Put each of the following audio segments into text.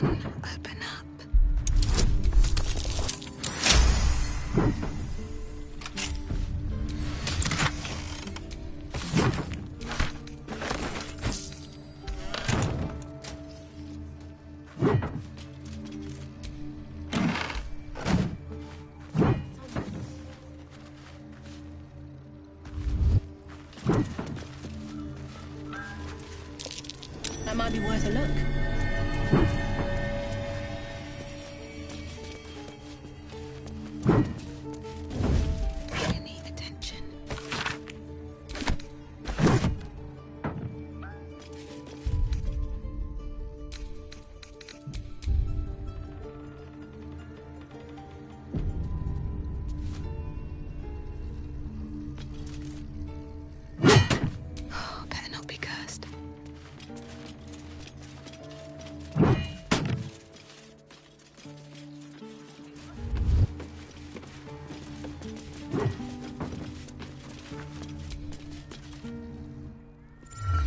Open up. That might be worth a look. Any attention? Oh, better not be cursed.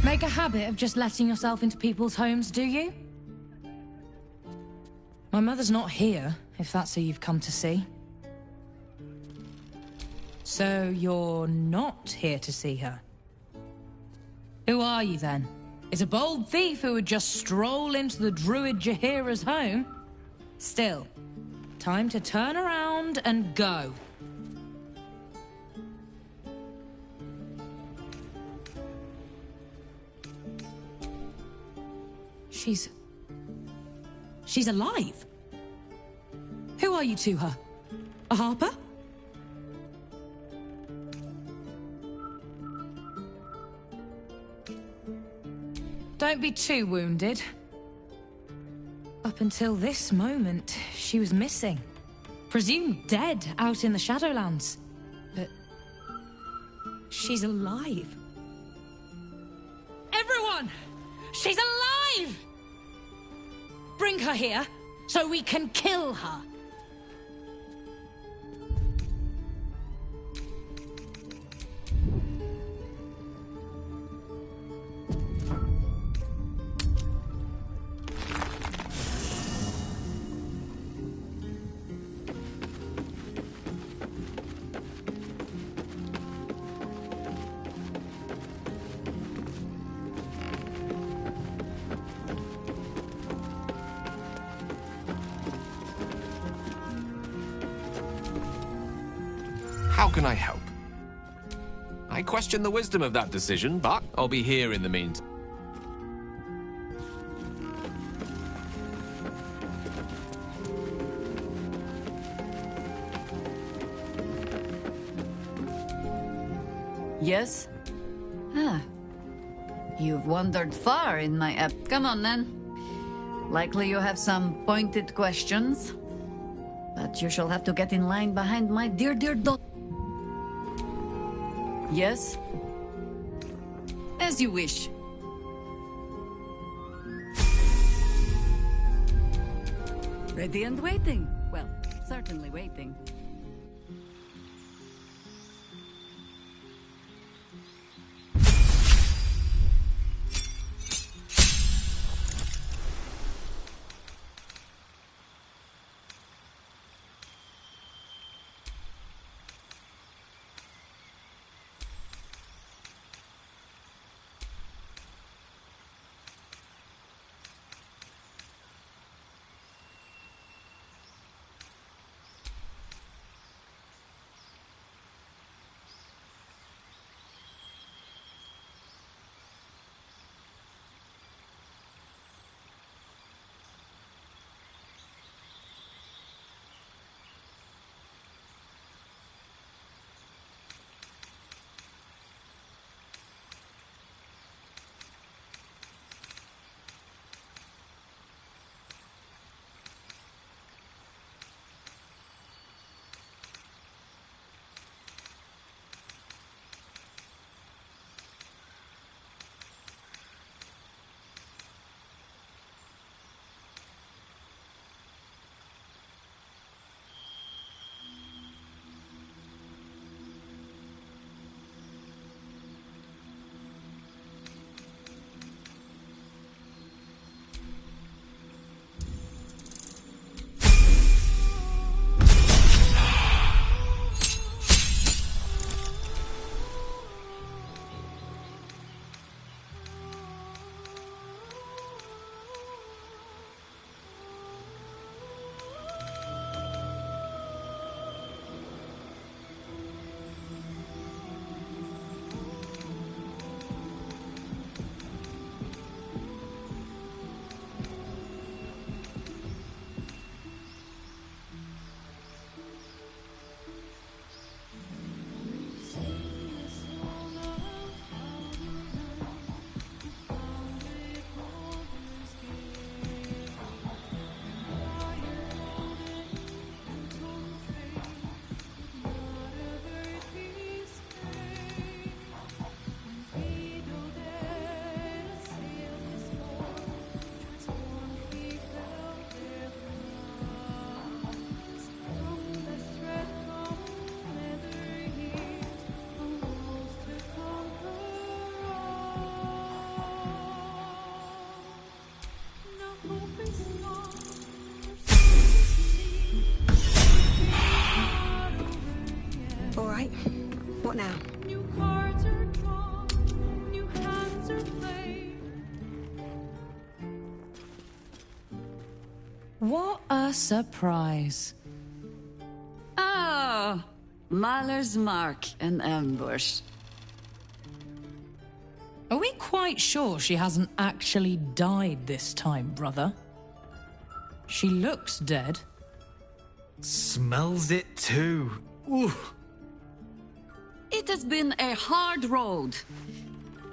Make a habit of just letting yourself into people's homes, do you? My mother's not here, if that's who you've come to see. So you're not here to see her? Who are you then? Is a bold thief who would just stroll into the druid Jaheira's home? Still, time to turn around and go. She's alive? Who are you to her? A harper? Don't be too wounded. Up until this moment, she was missing. Presumed dead out in the Shadowlands. But she's alive. Everyone! She's alive! Bring her here, so we can kill her. How can I help? I question the wisdom of that decision, but I'll be here in the meantime. Yes? Ah. You've wandered far in my app. Come on, then. Likely you have some pointed questions. But you shall have to get in line behind my dear dog. Yes? As you wish. Ready and waiting. Well, certainly waiting. What now? New cards are drawn, new hands are played. What a surprise. Oh, Mahler's mark, an ambush. Are we quite sure she hasn't actually died this time, brother? She looks dead. Smells it too. Ooh. It has been a hard road.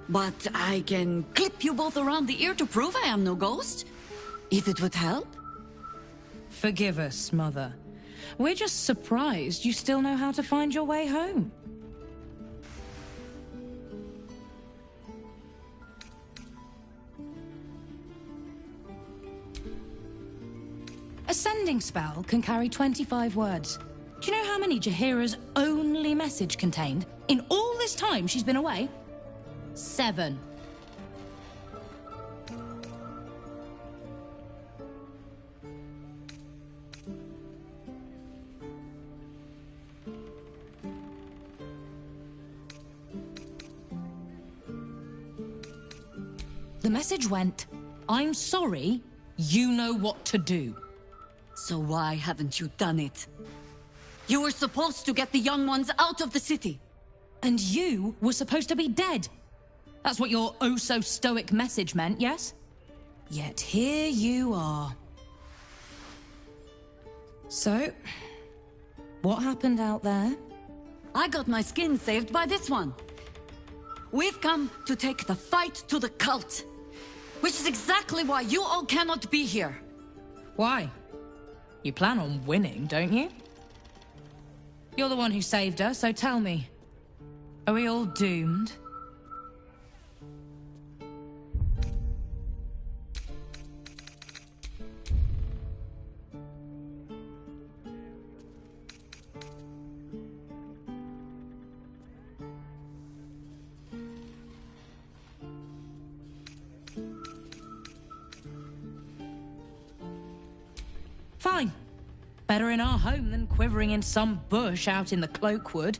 But I can clip you both around the ear to prove I am no ghost. If it would help. Forgive us, Mother. We're just surprised you still know how to find your way home. A sending spell can carry 25 words. Do you know how many Jaheira's only message contained in all this time she's been away? 7. The message went, "I'm sorry, you know what to do." So why haven't you done it? You were supposed to get the young ones out of the city. And you were supposed to be dead. That's what your oh-so-stoic message meant, yes? Yet here you are. So, what happened out there? I got my skin saved by this one. We've come to take the fight to the cult. Which is exactly why you all cannot be here. Why? You plan on winning, don't you? You're the one who saved her, so tell me. Are we all doomed? Fine. Better in our home than quivering in some bush out in the Cloakwood.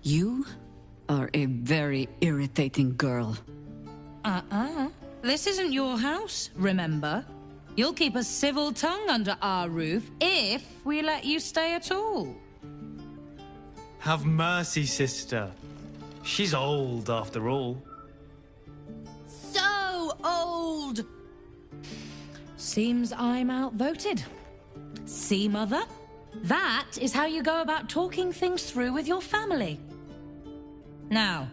You are a very irritating girl. This isn't your house, remember? You'll keep a civil tongue under our roof if we let you stay at all. Have mercy, sister. She's old after all. So old! Seems I'm outvoted. See, Mother? That is how you go about talking things through with your family. Now,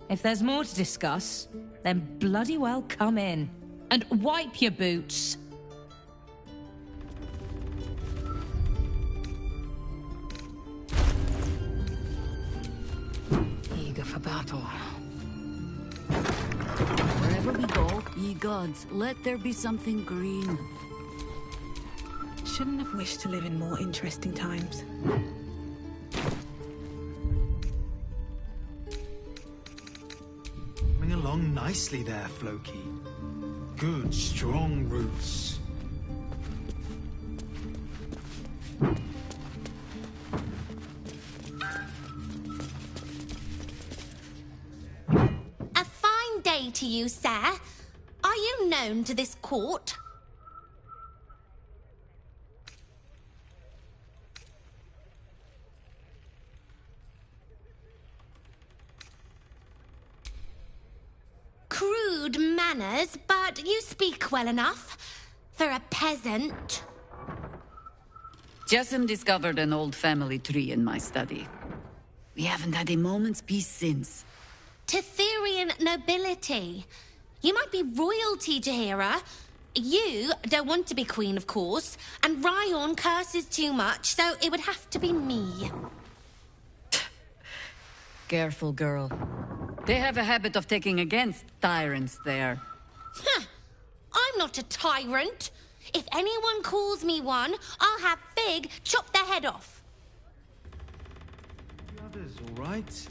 if there's more to discuss, then bloody well come in. And wipe your boots. Eager for battle. Wherever we go, ye gods, let there be something green. Shouldn't have wished to live in more interesting times. Coming along nicely there, Floki. Good, strong roots. A fine day to you, sir. Are you known to this court? Crude manners, but you speak well enough for a peasant. Jessim discovered an old family tree in my study. We haven't had a moment's peace since. Tetherian nobility. You might be royalty, Jaheira. You don't want to be queen, of course, and Ryon curses too much, so it would have to be me. Careful, girl. They have a habit of taking against tyrants there. Huh. I'm not a tyrant. If anyone calls me one, I'll have Fig chop their head off. The others, all right?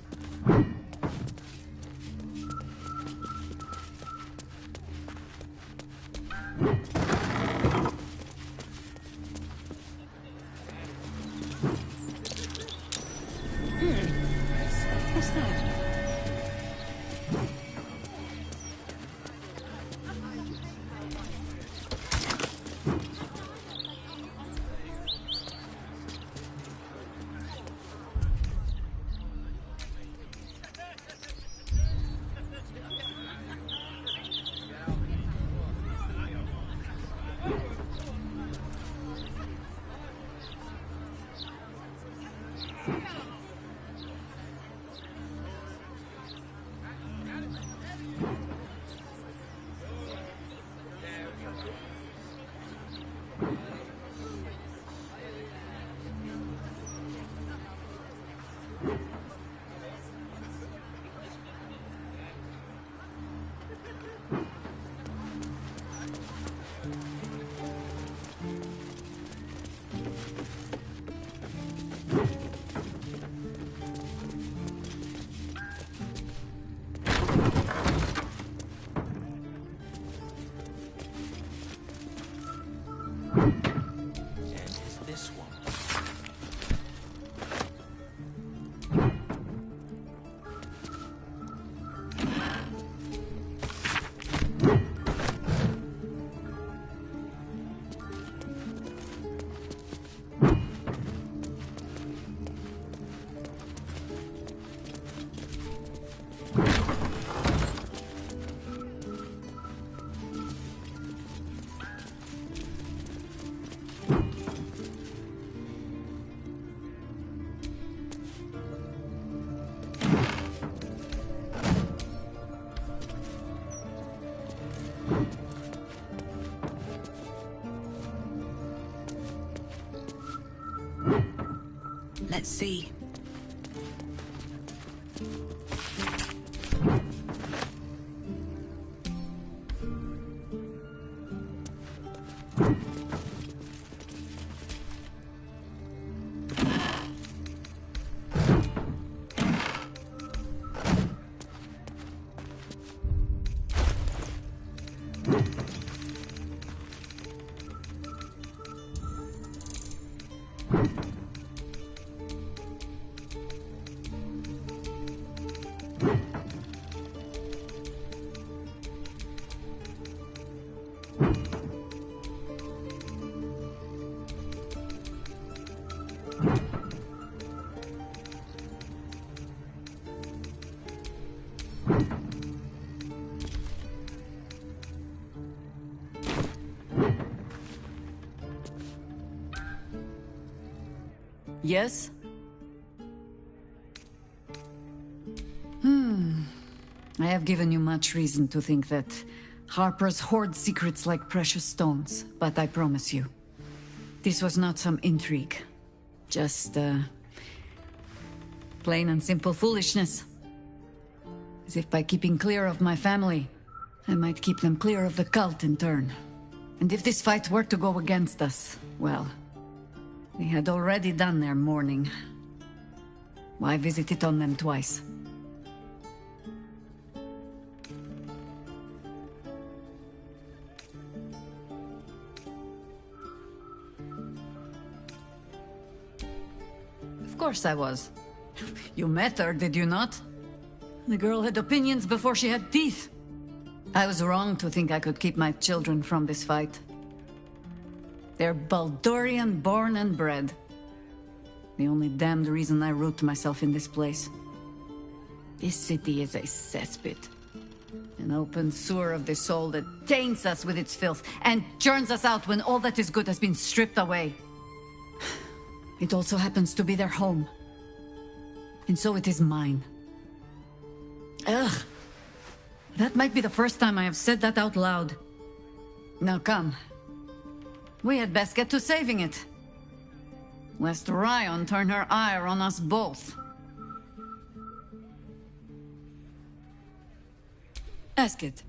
Let's see. Yes? I have given you much reason to think that Harpers hoard secrets like precious stones, but I promise you, this was not some intrigue. Just, plain and simple foolishness. As if by keeping clear of my family, I might keep them clear of the cult in turn. And if this fight were to go against us, well, they had already done their mourning. Why visit it on them twice? Of course I was. You met her, did you not? The girl had opinions before she had teeth. I was wrong to think I could keep my children from this fight. They're Baldurian born and bred. The only damned reason I root myself in this place. This city is a cesspit. An open sewer of the soul that taints us with its filth and churns us out when all that is good has been stripped away. It also happens to be their home. And so it is mine. Ugh. That might be the first time I have said that out loud. Now come. We had best get to saving it. Lest Ryan turn her ire on us both. Ask it.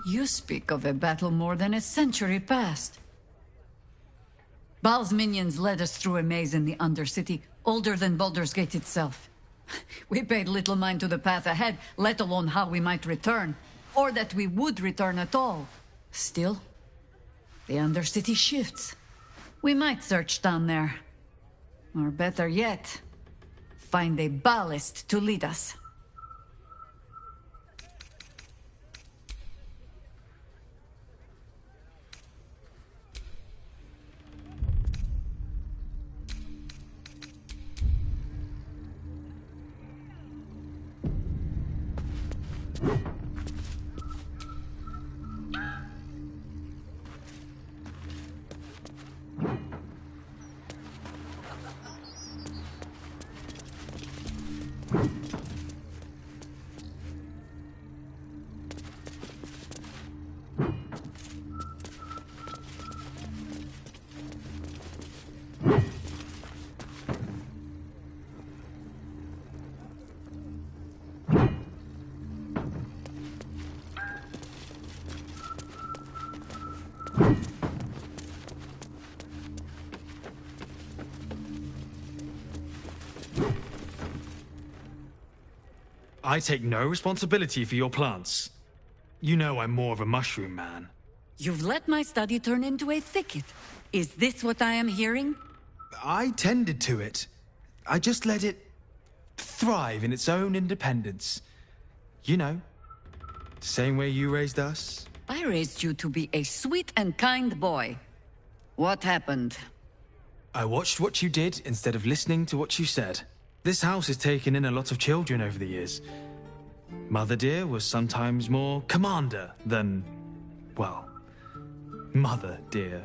You speak of a battle more than a century past. Baal's minions led us through a maze in the Undercity, older than Baldur's Gate itself. We paid little mind to the path ahead, let alone how we might return, or that we would return at all. Still, the Undercity shifts. We might search down there. Or better yet, find a ballast to lead us. I take no responsibility for your plants. You know I'm more of a mushroom man. You've let my study turn into a thicket. Is this what I am hearing? I tended to it. I just let it thrive in its own independence. You know, same way you raised us. I raised you to be a sweet and kind boy. What happened? I watched what you did instead of listening to what you said. This house has taken in a lot of children over the years. Mother dear was sometimes more commander than, well, mother dear.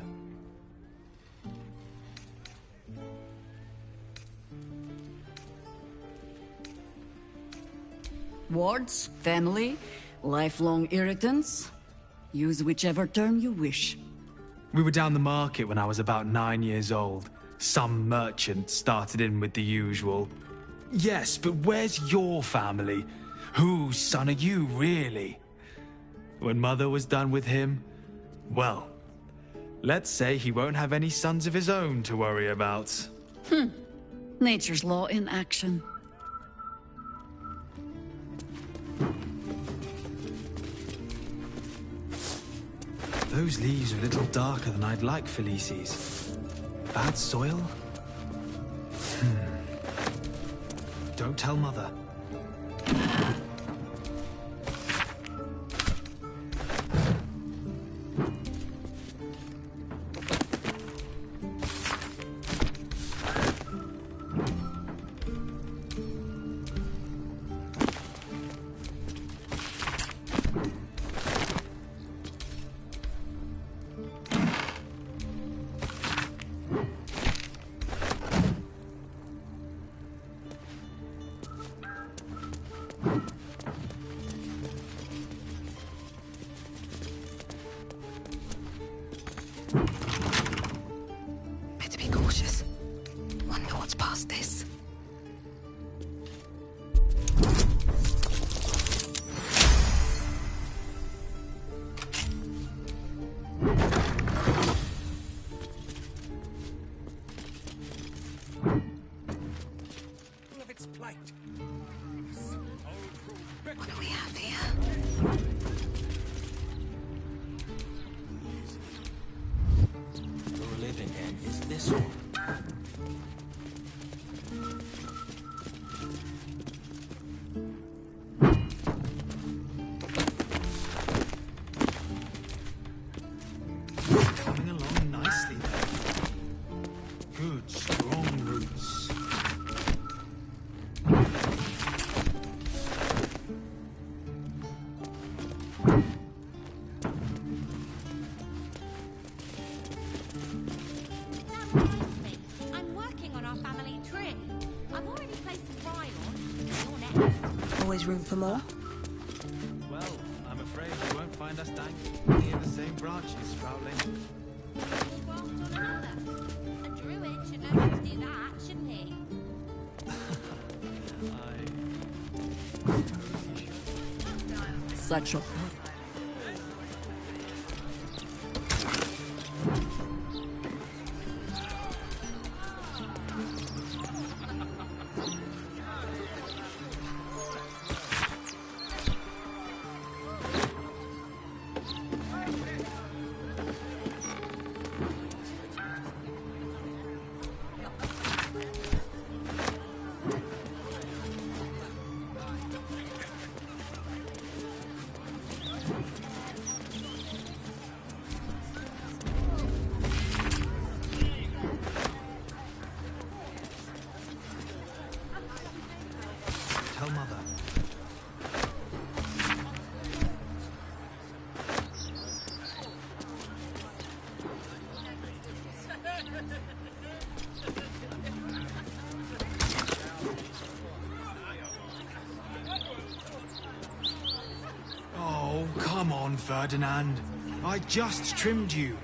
Wards, family, lifelong irritants? Use whichever term you wish. We were down the market when I was about 9 years old. Some merchant started in with the usual. Yes, but where's your family? Whose son are you, really? When Mother was done with him, well, let's say he won't have any sons of his own to worry about. Nature's law in action. Those leaves are a little darker than I'd like, Felices. Bad soil? Don't tell Mother. Better be cautious. Wonder what's past this. What do we have here? The living end is this one. Coming along nicely there. Good, strong roots. I'm working on our family tree. I've already placed a rye on. You're next. Always room for more? Well, I'm afraid you won't find us dangling near the same branches, Sprouting. We'll graft on another. A druid should know how to do that, shouldn't he? Such a... Tell Mother. Oh, come on, Ferdinand. I just trimmed you.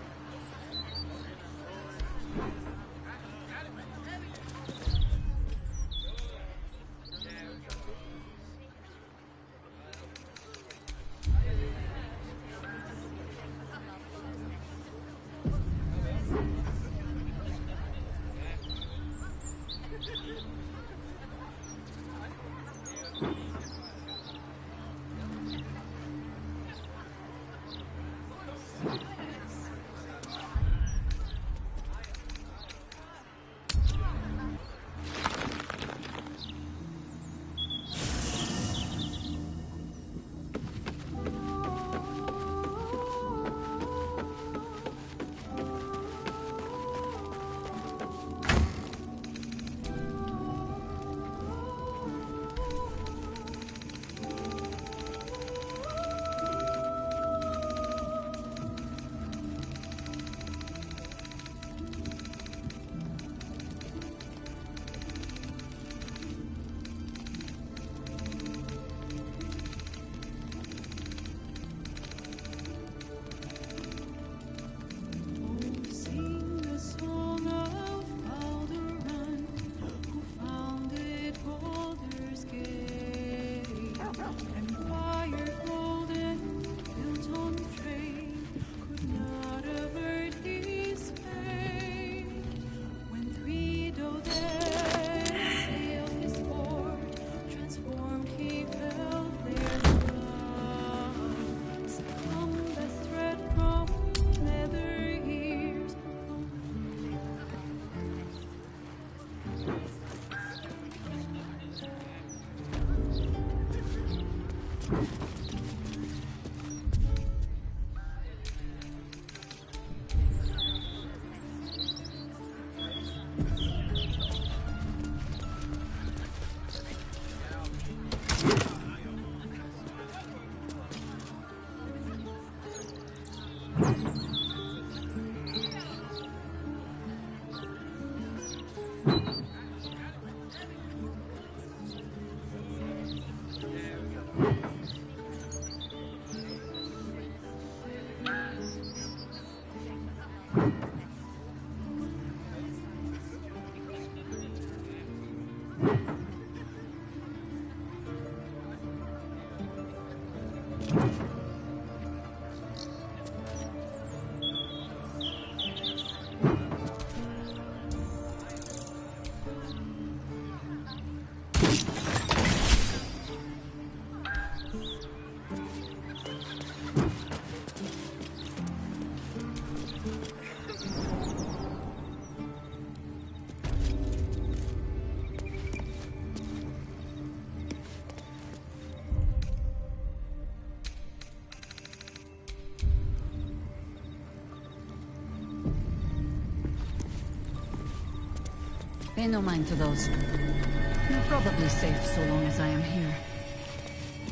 Pay no mind to those. You're probably safe so long as I am here.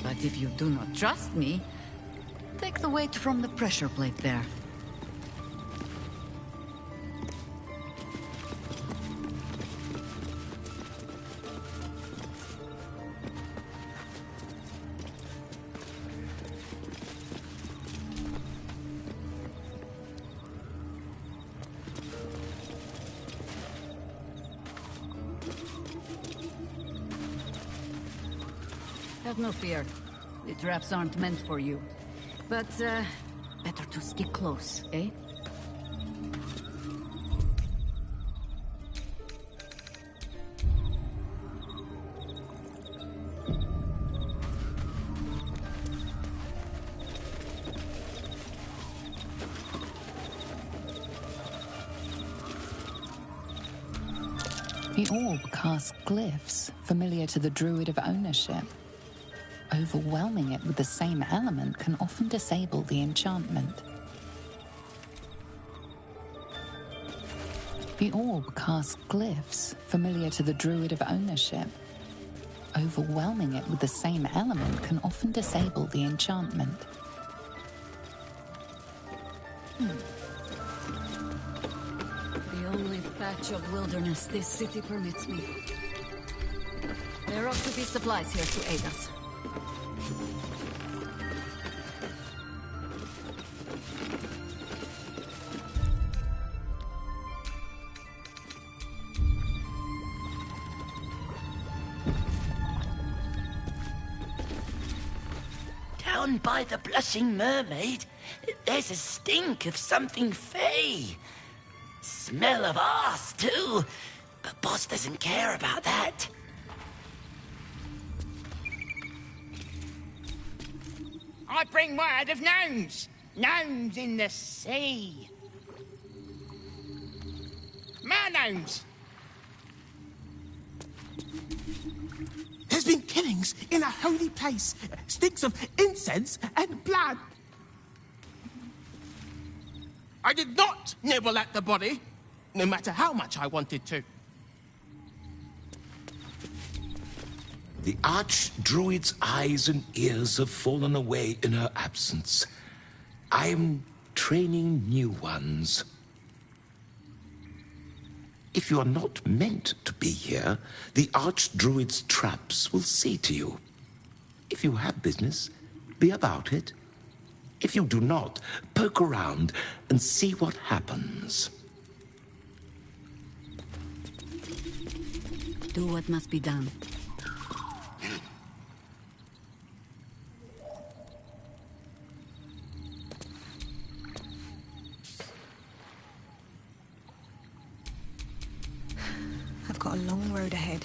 But if you do not trust me, take the weight from the pressure plate there. Have no fear. The traps aren't meant for you. But, better to stick close, eh? The orb casts glyphs, familiar to the druid of ownership. Overwhelming it with the same element can often disable the enchantment. The orb casts glyphs, familiar to the druid of ownership. Overwhelming it with the same element can often disable the enchantment. The only patch of wilderness this city permits me. There ought to be supplies here to aid us. Down by the Blushing Mermaid, there's a stink of something fey. Smell of arse, too. But boss doesn't care about that. I bring word of gnomes. Gnomes in the sea. Mer-gnomes. There's been killings in a holy place. Stinks of incense and blood. I did not nibble at the body, no matter how much I wanted to. The Archdruid's eyes and ears have fallen away in her absence. I am training new ones. If you are not meant to be here, the Archdruid's traps will see to you. If you have business, be about it. If you do not, poke around and see what happens. Do what must be done. I've got a long road ahead.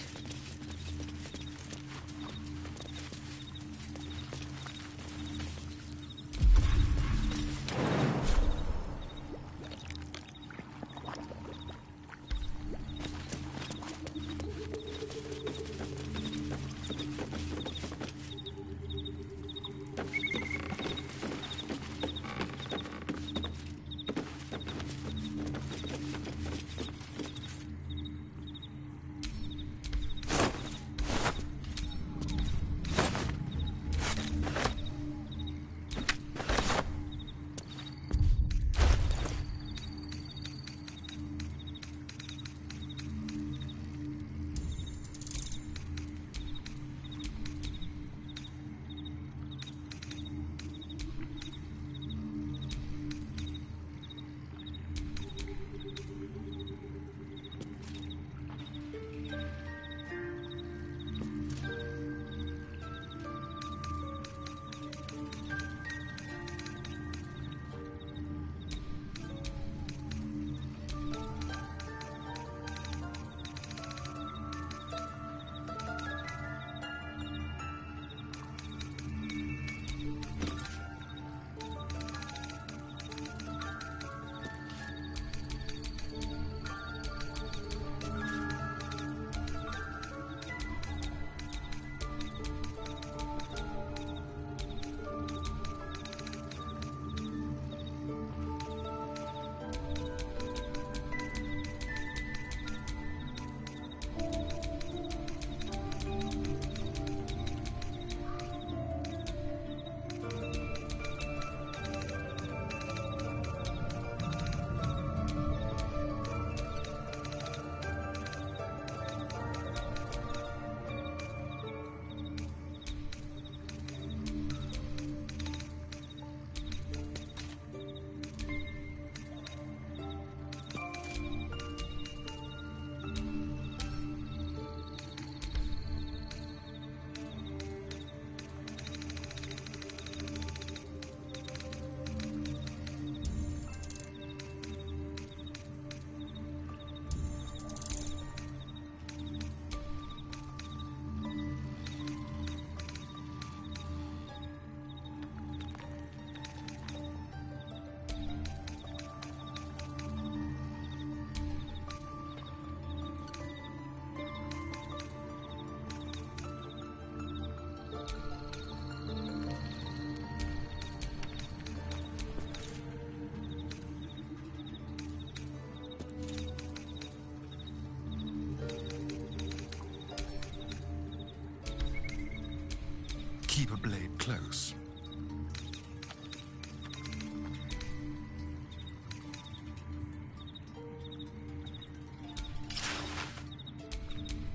keep a blade close.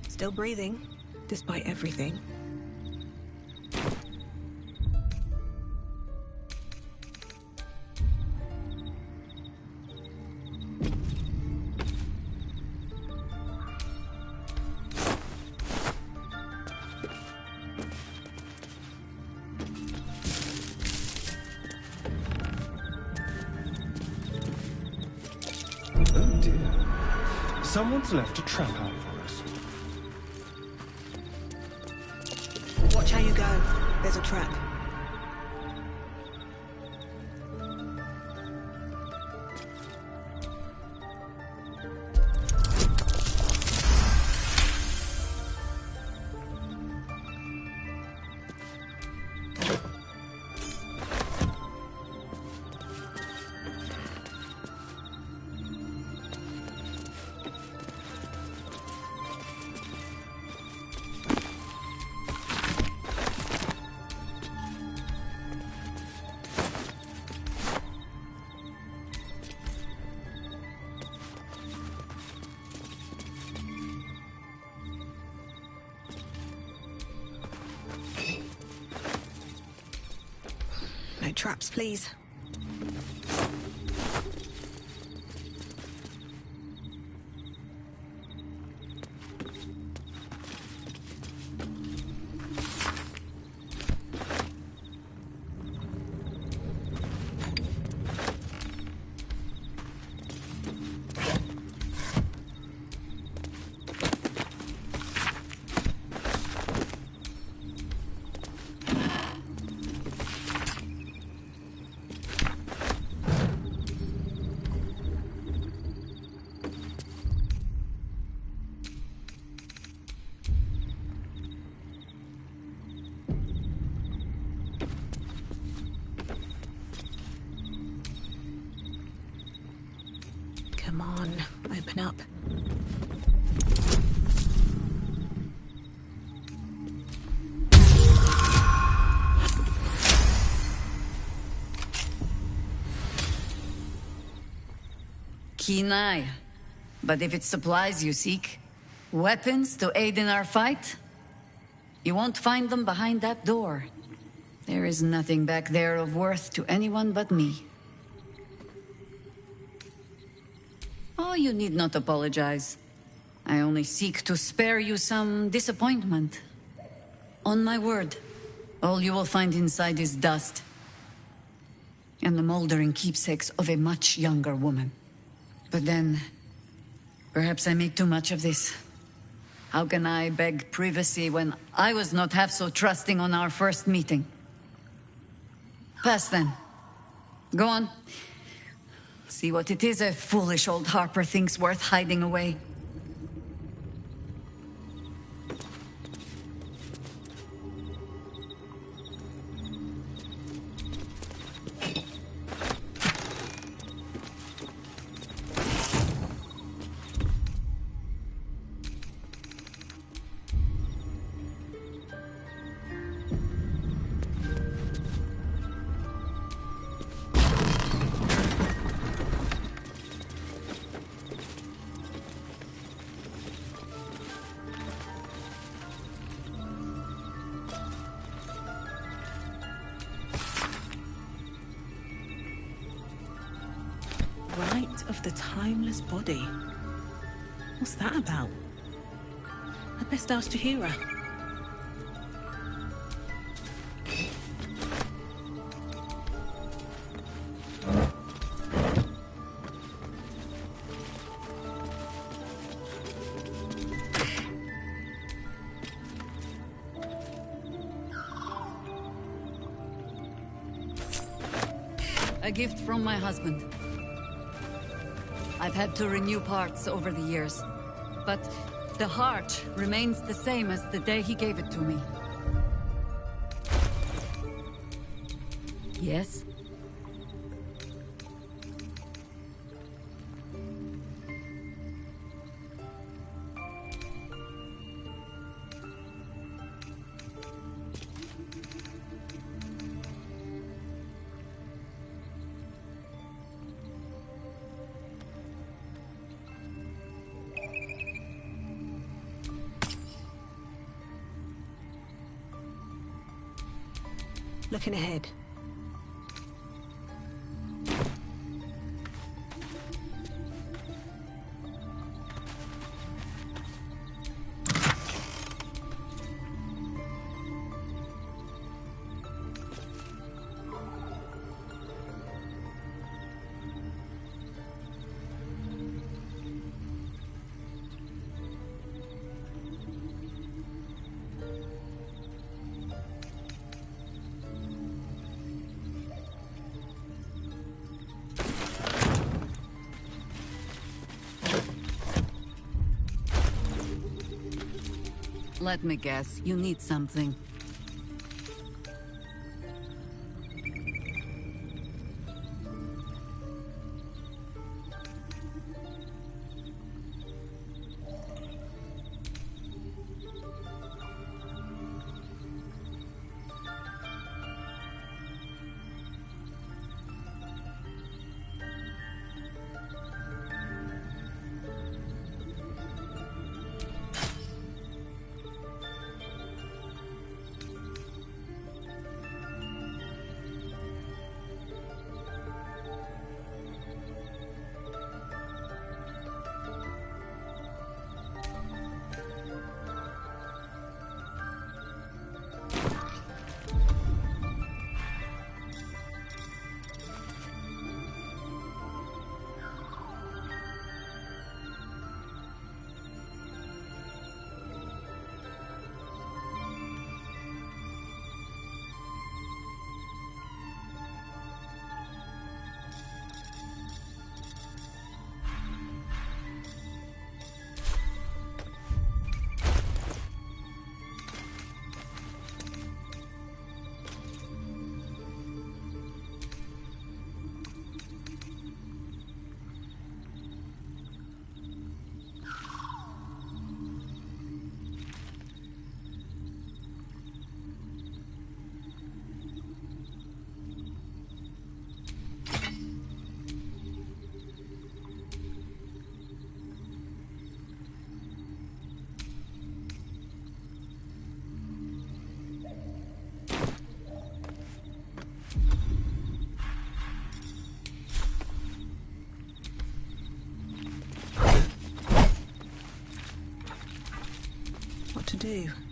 Still breathing, despite everything. Oh dear. Someone's left a trap out for us. Watch how you go. There's a trap. No traps, please. Come on, open up. Keen eye. But if it's supplies you seek, weapons to aid in our fight, you won't find them behind that door. There is nothing back there of worth to anyone but me. Oh, you need not apologize. I only seek to spare you some disappointment. On my word, all you will find inside is dust. And the moldering keepsakes of a much younger woman. But then, perhaps I make too much of this. How can I beg privacy when I was not half so trusting on our first meeting? Pass then. Go on. See what it is a foolish old Harper thinks worth hiding away. Rite of the timeless body. What's that about? I'd best ask Jahira. A gift from my husband. I've had to renew parts over the years, but the heart remains the same as the day he gave it to me. Yes? Looking ahead. Let me guess, you need something. What to do?